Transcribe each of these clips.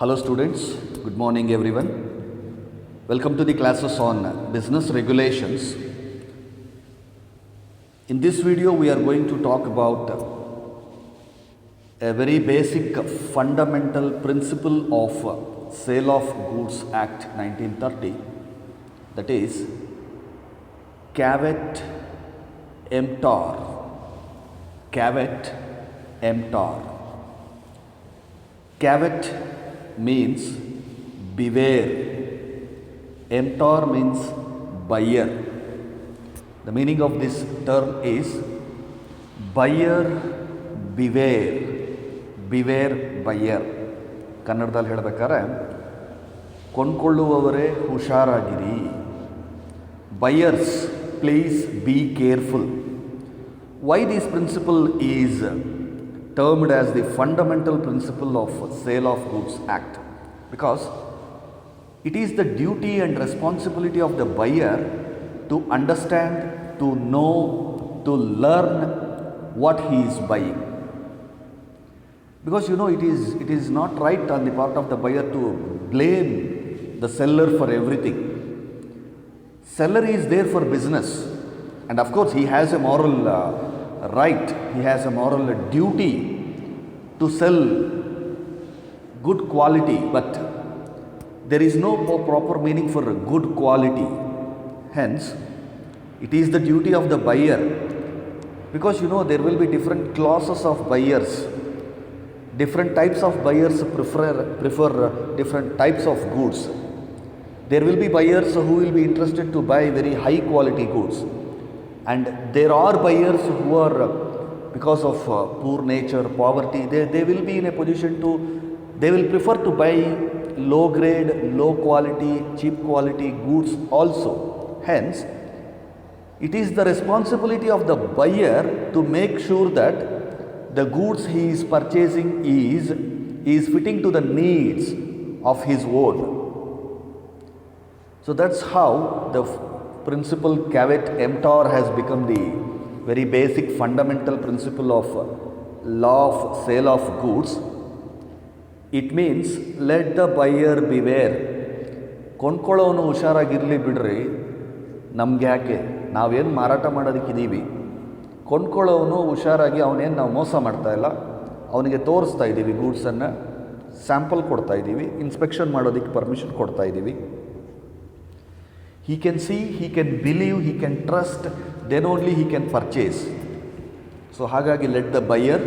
Hello students, good morning everyone. Welcome to the classes on business regulations. In this video we are going to talk about a very basic fundamental principle of Sale of Goods Act 1930, that is caveat emptor. Caveat emptor. Caveat means beware. Emptor means buyer. The meaning of this term is buyer beware. Beware buyer. ಕನ್ನಡದಲ್ಲಿ ಹೇಳಬೇಕಾದ್ರೆ ಕೊಂಡ್ಕೊಳ್ಳುವವರೇ ಹುಷಾರಾಗಿರಿ. Buyers, please be careful. Why this principle is termed as the fundamental principle of Sale of Goods Act? Because it is the duty and responsibility of the buyer to understand, to know, to learn what he is buying. Because it is not right on the part of the buyer to blame the seller for everything. Seller is there for business, and of course he has a moral right, he has a moral duty to sell good quality, but there is no proper meaning for good quality. Hence, it is the duty of the buyer, because there will be different classes of buyers. Different types of buyers prefer different types of goods. There will be buyers who will be interested to buy very high quality goods, and there are buyers who are, because of poor nature, poverty, they will be in a position to, they will prefer to buy low grade, low quality, cheap quality goods also. Hence, it is the responsibility of the buyer to make sure that the goods he is purchasing is fitting to the needs of his own. So that's how the principle caveat emptor has become the very basic fundamental principle of law of sale of goods. It means let the buyer beware. ಕೊಂಡ್ಕೊಳ್ಳೋನು ಹುಷಾರಾಗಿರಲಿ ಬಿಡ್ರಿ, ನಮ್ಗೆ ಯಾಕೆ, ನಾವೇನು ಮಾರಾಟ ಮಾಡೋದಕ್ಕಿದ್ದೀವಿ. ಕೊಂಡ್ಕೊಳ್ಳೋನು ಹುಷಾರಾಗಿ, ಅವನೇನು ನಾವು ಮೋಸ ಮಾಡ್ತಾ ಇಲ್ಲ, ಅವನಿಗೆ ತೋರಿಸ್ತಾ ಇದ್ದೀವಿ ಗೂಡ್ಸನ್ನು, ಸ್ಯಾಂಪಲ್ ಕೊಡ್ತಾ ಇದ್ದೀವಿ, ಇನ್ಸ್ಪೆಕ್ಷನ್ ಮಾಡೋದಕ್ಕೆ ಪರ್ಮಿಷನ್ ಕೊಡ್ತಾ ಇದ್ದೀವಿ. He can see, he can believe, he can trust, then only he can purchase. So ಹಾಗಾಗಿ let the buyer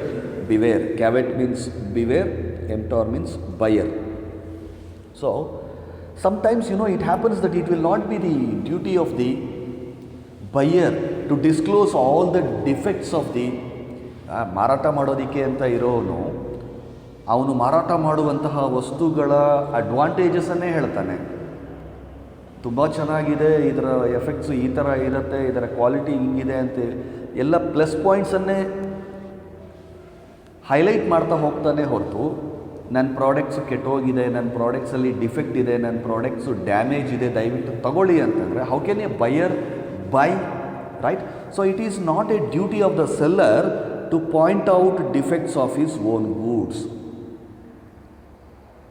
beware. Caveat means beware, emptor means buyer. So sometimes it happens that it will not be the duty of the buyer to disclose all the defects of the ಮಾರಾಟ ಮಾಡೋದಕ್ಕೆ ಅಂತ ಇರೋನು ಅವನು ಮಾರಾಟ ಮಾಡುವಂತಹ ವಸ್ತುಗಳ ಅಡ್ವಾಂಟೇಜಸನ್ನೇ ಹೇಳ್ತಾನೆ. ತುಂಬ ಚೆನ್ನಾಗಿದೆ, ಇದರ ಎಫೆಕ್ಟ್ಸು ಈ ಥರ ಇರುತ್ತೆ, ಇದರ ಕ್ವಾಲಿಟಿ ಹಿಂಗಿದೆ ಅಂತೇಳಿ ಎಲ್ಲ ಪ್ಲಸ್ ಪಾಯಿಂಟ್ಸನ್ನೇ ಹೈಲೈಟ್ ಮಾಡ್ತಾ ಹೋಗ್ತಾನೆ ಹೊರತು ನನ್ನ ಪ್ರಾಡಕ್ಟ್ಸು ಕೆಟ್ಟೋಗಿದೆ, ನನ್ನ ಪ್ರಾಡಕ್ಟ್ಸಲ್ಲಿ ಡಿಫೆಕ್ಟ್ ಇದೆ, ನನ್ನ ಪ್ರಾಡಕ್ಟ್ಸು ಡ್ಯಾಮೇಜ್ ಇದೆ, ದಯವಿಟ್ಟು ತಗೊಳ್ಳಿ ಅಂತಂದರೆ how can a buyer buy, right? So it is not a duty of the seller to point out defects of his own goods.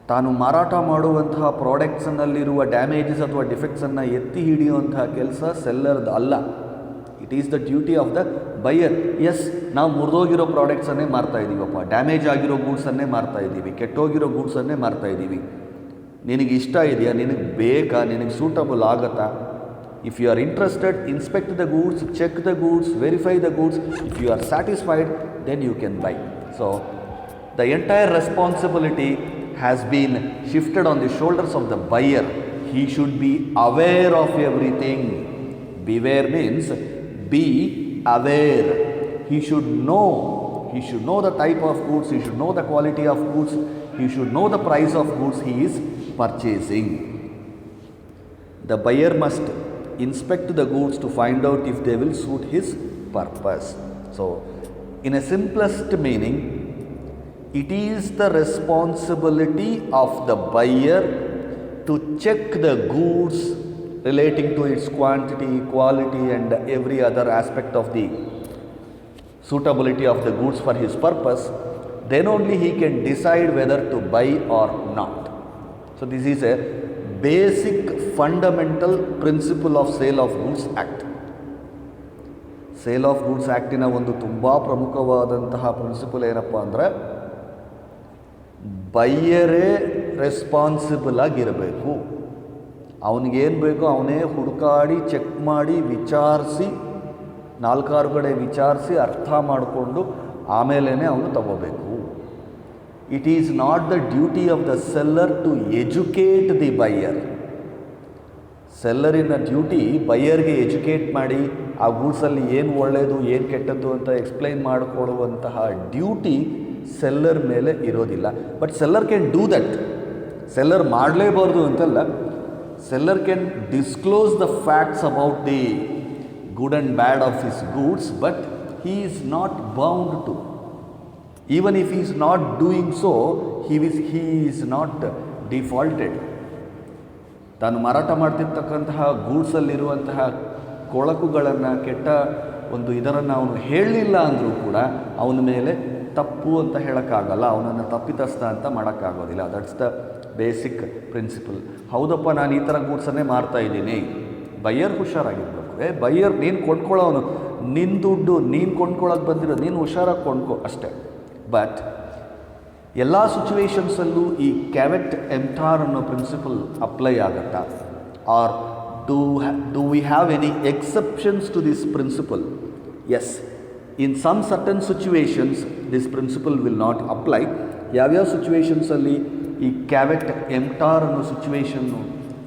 ತಾನು ಮಾರಾಟ ಮಾಡುವಂತಹ ಪ್ರಾಡಕ್ಟ್ಸ್ನಲ್ಲಿರುವ ಡ್ಯಾಮೇಜಸ್ ಅಥವಾ ಡಿಫೆಕ್ಟ್ಸನ್ನು ಎತ್ತಿ ಹಿಡಿಯುವಂತಹ ಕೆಲಸ ಸೆಲ್ಲರ್ದು ಅಲ್ಲ. It is the duty of the buyer. Yes, ನಾವು ಮುರಿದೋಗಿರೋ ಪ್ರಾಡಕ್ಟ್ಸನ್ನೇ ಮಾರ್ತಾ ಇದ್ದೀವಪ್ಪ, ಡ್ಯಾಮೇಜ್ ಆಗಿರೋ ಗೂಡ್ಸನ್ನೇ ಮಾರ್ತಾ ಇದ್ದೀವಿ, ಕೆಟ್ಟೋಗಿರೋ ಗೂಡ್ಸನ್ನೇ ಮಾರ್ತಾ ಇದ್ದೀವಿ. ನಿನಗೆ ಇಷ್ಟ ಇದೆಯಾ, ನಿನಗೆ ಬೇಕಾ, ನಿನಗೆ ಸೂಟಬಲ್ ಆಗತ್ತಾ? If you are interested, inspect the goods, check the goods, verify the goods. If you are satisfied, then you can buy. So the entire responsibility has been shifted on the shoulders of the buyer. He should be aware of everything. Beware means be aware. He should know. He should know the type of goods, he should know the quality of goods, he should know the price of goods he is purchasing. The buyer must inspect the goods to find out if they will suit his purpose. So, in a simplest meaning, it is the responsibility of the buyer to check the goods relating to its quantity, quality and every other aspect of the suitability of the goods for his purpose. Then only he can decide whether to buy or not. So this is a basic fundamental principle of Sale of Goods Act. Sale of goods ಆ್ಯಕ್ಟಿನ ಒಂದು ತುಂಬ ಪ್ರಮುಖವಾದಂತಹ principal ಏನಪ್ಪ ಅಂದರೆ ಬೈಯರೇ responsible ಆಗಿರಬೇಕು. ಅವನಿಗೇನು ಬೇಕೋ ಅವನೇ ಹುಡುಕಾಡಿ ಚೆಕ್ ಮಾಡಿ ವಿಚಾರಿಸಿ 4-6 ಕಡೆ ವಿಚಾರಿಸಿ ಅರ್ಥ ಮಾಡಿಕೊಂಡು ಆಮೇಲೇ ಅವನು ತಗೋಬೇಕು. It is not the duty of the seller to educate the buyer. ಸೆಲ್ಲರಿನ ಡ್ಯೂಟಿ ಬೈಯರ್ಗೆ ಎಜುಕೇಟ್ ಮಾಡಿ ಆ ಗೂಡ್ಸಲ್ಲಿ ಏನು ಒಳ್ಳೆಯದು ಏನು ಕೆಟ್ಟದ್ದು ಅಂತ ಎಕ್ಸ್ಪ್ಲೈನ್ ಮಾಡಿಕೊಡುವಂತಹ ಡ್ಯೂಟಿ ಸೆಲ್ಲರ್ ಮೇಲೆ ಇರೋದಿಲ್ಲ. But seller can do that. Seller ಮಾಡಲೇಬಾರ್ದು ಅಂತಲ್ಲ, seller can disclose the facts about the good and bad of his goods, but he is not bound to. Even if he is not doing so, he is not defaulted. ತಾನು ಮಾರಾಟ ಮಾಡ್ತಿರ್ತಕ್ಕಂತಹ ಗೂಡ್ಸಲ್ಲಿರುವಂತಹ ಕೊಳಕುಗಳನ್ನು, ಕೆಟ್ಟ ಒಂದು ಇದರನ್ನು ಅವನು ಹೇಳಲಿಲ್ಲ ಅಂದರೂ ಕೂಡ ಅವನ ಮೇಲೆ ತಪ್ಪು ಅಂತ ಹೇಳೋಕ್ಕಾಗಲ್ಲ, ಅವನನ್ನು ತಪ್ಪಿತಸ್ಥ ಅಂತ ಮಾಡೋಕ್ಕಾಗೋದಿಲ್ಲ. That's the basic principal. ಹೌದಪ್ಪ, ನಾನು ಈ ಥರ ಗೂಡ್ಸನ್ನೇ ಮಾರ್ತಾಯಿದ್ದೀನಿ, ಬೈಯರ್ ಹುಷಾರಾಗಿರ್ಬೇಕು. ಬೈಯರ್ ನೀನು ಕೊಂಡ್ಕೊಳ್ಳೋನು, ನಿನ್ನ ದುಡ್ಡು ನೀನು ಕೊಂಡ್ಕೊಳ್ಳೋಕೆ ಬಂದಿರೋ, ನೀನು ಹುಷಾರಾಗಿ ಕೊಂಡ್ಕೊ ಅಷ್ಟೇ. ಬಟ್ ಎಲ್ಲ ಸಿಚುವೇಶನ್ಸಲ್ಲೂ ಈ ಕ್ಯಾವೆಟ್ ಎಂಪ್ಟಾರ್ ಅನ್ನೋ ಪ್ರಿನ್ಸಿಪಲ್ ಅಪ್ಲೈ ಆಗುತ್ತಾ? Or do we have any exceptions to this principle? Yes. In some certain situations, this principle will not apply. ಯಾವ್ಯಾವ ಸಿಚುವೇಶನ್ಸಲ್ಲಿ ಈ ಕ್ಯಾವೆಟ್ ಎಂಪ್ಟಾರ್ ಅನ್ನೋ ಸಿಚುವೇಶನ್ನು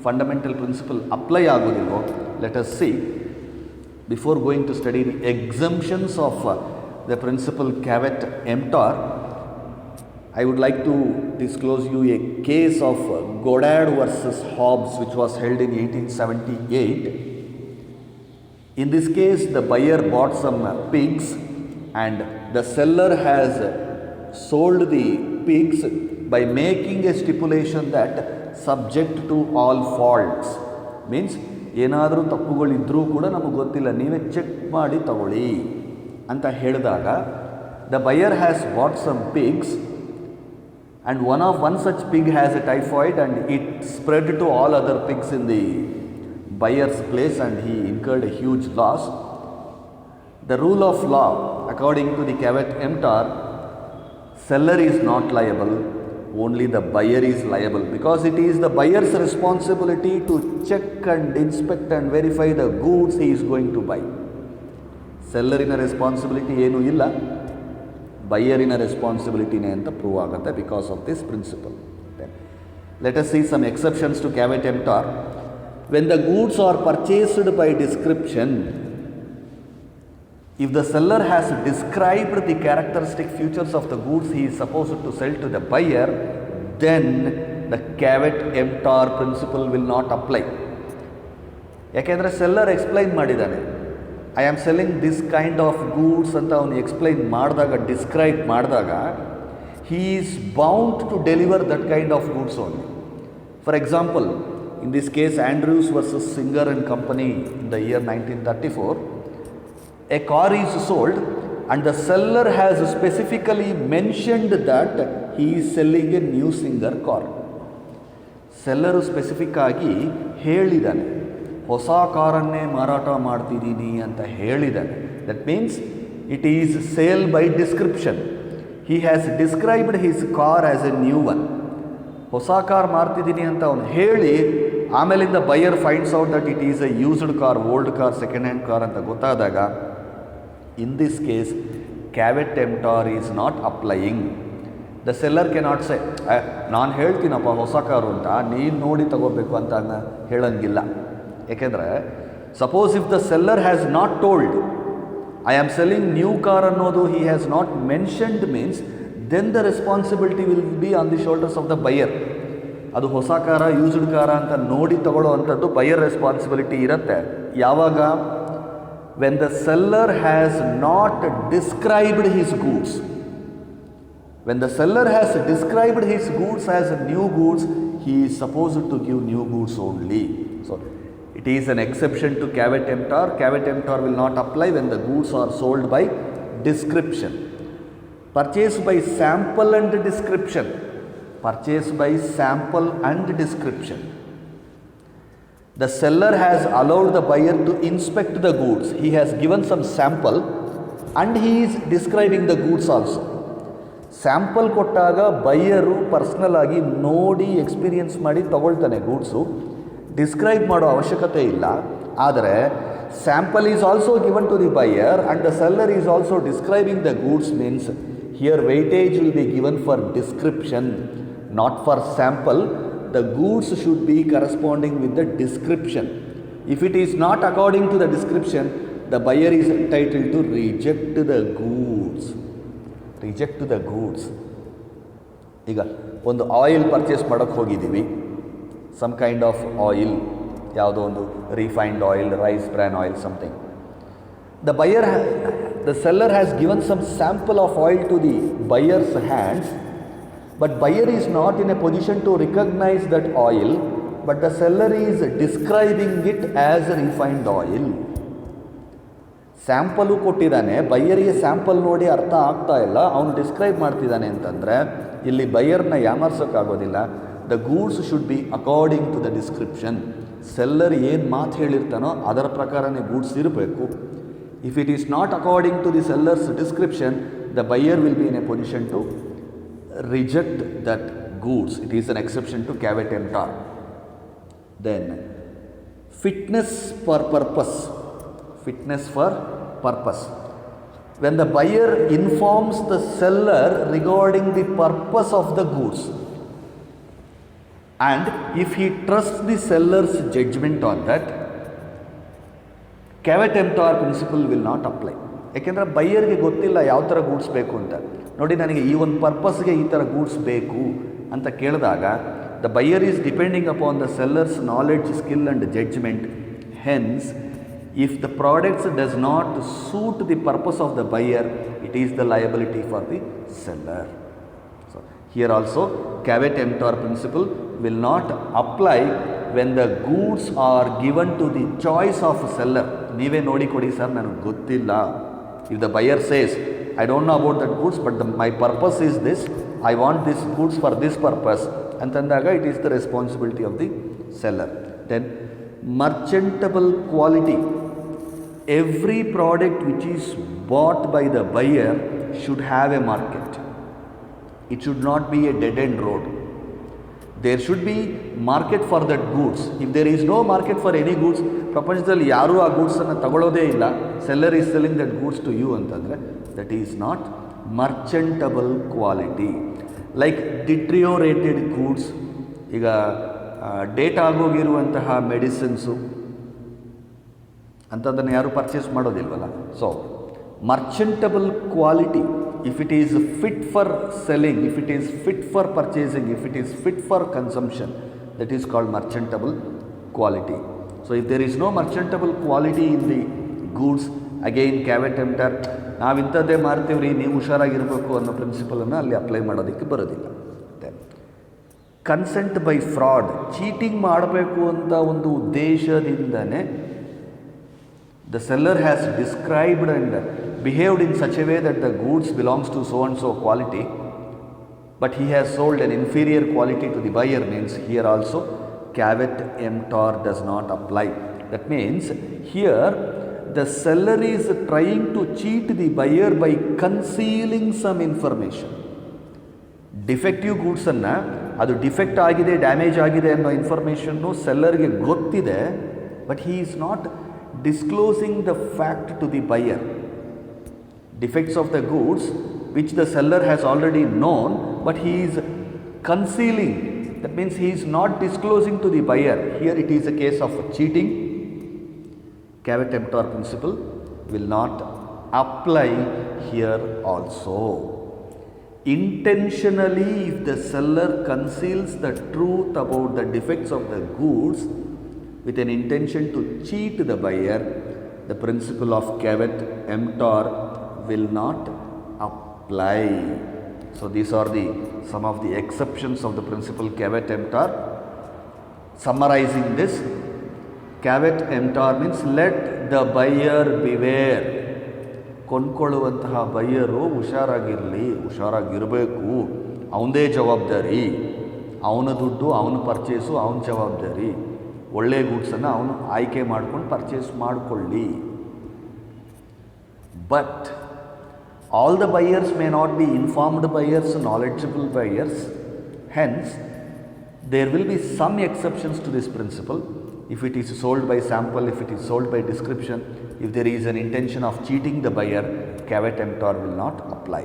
ಫಂಡಮೆಂಟಲ್ ಪ್ರಿನ್ಸಿಪಲ್ ಅಪ್ಲೈ ಆಗೋದಿಲ್ವೋ, let us see. Before going to study the exemptions of the principle caveat emptor, I would like to disclose you a case of Godard versus Hobbs, which was held in 1878. In this case, the buyer bought some pigs and the seller has sold the pigs by making a stipulation that subject to all faults. Means, ಏನಾದರೂ ತಪ್ಪುಗಳಿದ್ರೂ ಕೂಡ ನಮಗೆ ಗೊತ್ತಿಲ್ಲ, ನೀವೇ check ಮಾಡಿ ತಗೊಳ್ಳಿ ಅಂತ ಹೇಳಿದಾಗ, the buyer has bought some pigs and one such pig has a typhoid and it spread to all other pigs in the buyer's place and he incurred a huge loss. The rule of law, according to the caveat emptor, seller is not liable, only the buyer is liable, because it is the buyer's responsibility to check and inspect and verify the goods he is going to buy. Sellerina responsibility ಏನು ಇಲ್ಲ, ಬೈಯರಿನ ರೆಸ್ಪಾನ್ಸಿಬಿಲಿಟಿನೇ ಅಂತ prove ಆಗುತ್ತೆ because of this principle. Let us see some exceptions to caveat emptor. When the goods are purchased by description, if the seller has described the characteristic features of the goods he is supposed to sell to the buyer, then the caveat emptor principle will not apply. ಯಾಕೆಂದರೆ seller explain ಮಾಡಿದ್ದಾನೆ, I am selling this kind of goods ಅಂತ ಅವನು explain ಮಾಡಿದಾಗ, describe ಮಾಡಿದಾಗ, he is bound to deliver that kind of goods only. For example, in this case Andrews versus Singer and company in the year 1934, a car is sold and the seller has specifically mentioned that he is selling a new Singer car. Seller specific ಆಗಿ ಹೇಳಿದ್ದಾನೆ, ಹೊಸ ಕಾರನ್ನೇ ಮಾರಾಟ ಮಾಡ್ತಿದ್ದೀನಿ ಅಂತ ಹೇಳಿದ್ದಾನೆ. That means it is sale by description. He has described his car as a new one. ಹೊಸ car ಮಾರ್ತಿದ್ದೀನಿ ಅಂತ ಅವನು ಹೇಳಿ ಆಮೇಲಿಂದ buyer finds out that it is a used car, old car, second hand car ಅಂತ ಗೊತ್ತಾದಾಗ, in this case caveat emptor is not applying. The seller cannot say, ನಾನು ಹೇಳ್ತೀನಪ್ಪ ಹೊಸ ಕಾರು ಅಂತ, ನೀನು ನೋಡಿ ತಗೋಬೇಕು ಅಂತ ಹೇಳಂಗಿಲ್ಲ. ಏಕೆಂದರೆ suppose if the seller has not told I am selling new car ಅನ್ನೋದು he has not mentioned means, then the responsibility will be on the shoulders of the buyer. ಅದು ಹೊಸ ಕಾರ, ಯೂಸ್ಡ್ ಕಾರ ಅಂತ ನೋಡಿ ತಗೊಳ್ಳೋ ಅಂಥದ್ದು ಬೈಯರ್ ರೆಸ್ಪಾನ್ಸಿಬಿಲಿಟಿ ಇರುತ್ತೆ. ಯಾವಾಗ? When the seller has not described his goods. When the seller has described his goods as new goods, he is supposed to give new goods only. So, it is an exception to caveat emptor. Caveat emptor will not apply when the goods are sold by description. Purchased by sample and description. Purchase by sample and description. The seller has allowed the buyer to inspect the goods. He has given some sample and he is describing the goods also. Sample ಕೊಟ್ಟಾಗ buyer personal ಆಗಿ ನೋಡಿ experience ಮಾಡಿ ತಗೊಳ್ತಾನೆ goods, describe ಮಾಡೋ ಅವಶ್ಯಕತೆ ಇಲ್ಲ. ಆದರೆ sample is also given to the buyer and the seller is also describing the goods means here weightage will be given for description, not for sample. The goods should be corresponding with the description. If it is not according to the description, the buyer is entitled to reject the goods. Reject the goods. ಈಗ ಒಂದು oil purchase ಮಾಡೋಕ್ಕೆ ಹೋಗಿದ್ದೀವಿ, some kind of oil, ಯಾವುದೋ ಒಂದು refined oil, rice bran oil, something. The seller has given some sample of oil to the buyer's hands, but buyer is not in a position to recognize that oil, but the seller is describing it as a refined oil. Sample ಕೊಟ್ಟಿದ್ದಾನೆ, ಬೈಯರಿಗೆ sample ನೋಡಿ ಅರ್ಥ ಆಗ್ತಾ ಇಲ್ಲ, ಅವನು describe ಮಾಡ್ತಿದ್ದಾನೆ ಅಂತಂದರೆ ಇಲ್ಲಿ ಬೈಯರ್ನ ಯಾಮರ್ಸೋಕ್ಕಾಗೋದಿಲ್ಲ. The goods should be according to the description. Seller ಏನು ಮಾತು ಹೇಳಿರ್ತಾನೋ ಅದರ ಪ್ರಕಾರನೇ ಗೂಡ್ಸ್ ಇರಬೇಕು. If it is not according to the seller's description, the buyer will be in a position to reject that goods. It is an exception to caveat emptor. Then fitness for purpose. Fitness for purpose. When the buyer informs the seller regarding the purpose of the goods, and if he trusts the seller's judgment on that, caveat emptor principle will not apply. ಯಾಕೆಂದರೆ ಬೈಯರ್ಗೆ ಗೊತ್ತಿಲ್ಲ ಯಾವ ಥರ goods ಬೇಕು ಅಂತ. ನೋಡಿ, ನನಗೆ ಈ ಒಂದು ಪರ್ಪಸ್ಗೆ ಈ ಥರ ಗೂಡ್ಸ್ ಬೇಕು ಅಂತ ಕೇಳಿದಾಗ the buyer is depending upon the seller's knowledge, skill and judgment. Hence if the products does not suit the purpose of the buyer, it is the liability for the seller. So here also caveat emptor principle will not apply when the goods are given to the choice of seller. ನೀವೇ ನೋಡಿ ಕೊಡಿ sir, ನನಗೆ ಗೊತ್ತಿಲ್ಲ. If the buyer says, I don't know about that goods, but my purpose is this, I want this goods for this purpose, ಅಂತಂದಾಗ it is the responsibility of the seller. Then merchantable quality. Every product which is bought by the buyer should have a market. It should not be a dead-end road. There should be market for that goods. If there is no market for any goods, ಪ್ರಪಂಚದಲ್ಲಿ ಯಾರೂ ಆ ಗೂಡ್ಸನ್ನು ತಗೊಳ್ಳೋದೇ ಇಲ್ಲ, seller is selling that goods to you ಅಂತಂದರೆ that is not merchantable quality. Like deteriorated goods, ಈಗ date ಆಗೋಗಿರುವಂತಹ medicines ಅಂಥದ್ದನ್ನು ಯಾರೂ ಪರ್ಚೇಸ್ ಮಾಡೋದಿಲ್ವಲ್ಲ. So merchantable quality, if it is fit for selling, if it is fit for purchasing, if it is fit for consumption, that is called merchantable quality. So if there is no merchantable quality in the goods, again caveat emptor, ನಾವು ಇಂಥದ್ದೇ ಮಾರ್ತೀವ್ರಿ, ನೀವು ಹುಷಾರಾಗಿರಬೇಕು ಅನ್ನೋ ಪ್ರಿನ್ಸಿಪಲನ್ನು ಅಲ್ಲಿ apply ಮಾಡೋದಕ್ಕೆ ಬರೋದಿಲ್ಲ. Consent by fraud, cheating ಮಾಡಬೇಕು ಅಂತ ಒಂದು ಉದ್ದೇಶದಿಂದನೇ the seller has described and behaved in such a way that the goods belongs to so and so quality, but he has sold an inferior quality to the buyer, means here also caveat emptor does not apply. That means here the seller is trying to cheat the buyer by concealing some information. Defective ಗೂಡ್ಸನ್ನು, ಅದು defect ಆಗಿದೆ, damage ಆಗಿದೆ ಅನ್ನೋ ಇನ್ಫಾರ್ಮೇಷನ್ನು ಸೆಲ್ಲರ್ಗೆ ಗೊತ್ತಿದೆ, but he is not disclosing the fact to the buyer. Defects of the goods which the seller has already known, but he is concealing. That means he is not disclosing to the buyer. Here it is a case of cheating. Caveat emptor principle will not apply here also. Intentionally, if the seller conceals the truth about the defects of the goods with an intention to cheat the buyer, the principle of caveat emptor will not apply. So these are some of the exceptions of the principle caveat emptor. Summarizing this, caveat emptor means let the buyer beware. ಕೊಂಡ್ಕೊಳ್ಳುವಂತಹ buyer ಹುಷಾರಾಗಿರಲಿ, ಹುಷಾರಾಗಿರಬೇಕು, ಅವನದೇ ಜವಾಬ್ದಾರಿ. ಅವನ ದುಡ್ಡು, ಅವನ purchase, ಅವನ ಜವಾಬ್ದಾರಿ. ಒಳ್ಳೆಯ ಗೂಡ್ಸನ್ನು ಅವನು ಆಯ್ಕೆ ಮಾಡ್ಕೊಂಡು ಪರ್ಚೇಸ್ ಮಾಡಿಕೊಳ್ಳಿ. But all the buyers may not be informed buyers, knowledgeable buyers. Hence, there will be some exceptions to this principle. If it is sold by sample, if it is sold by description, if there is an intention of cheating the buyer, caveat emptor will not apply.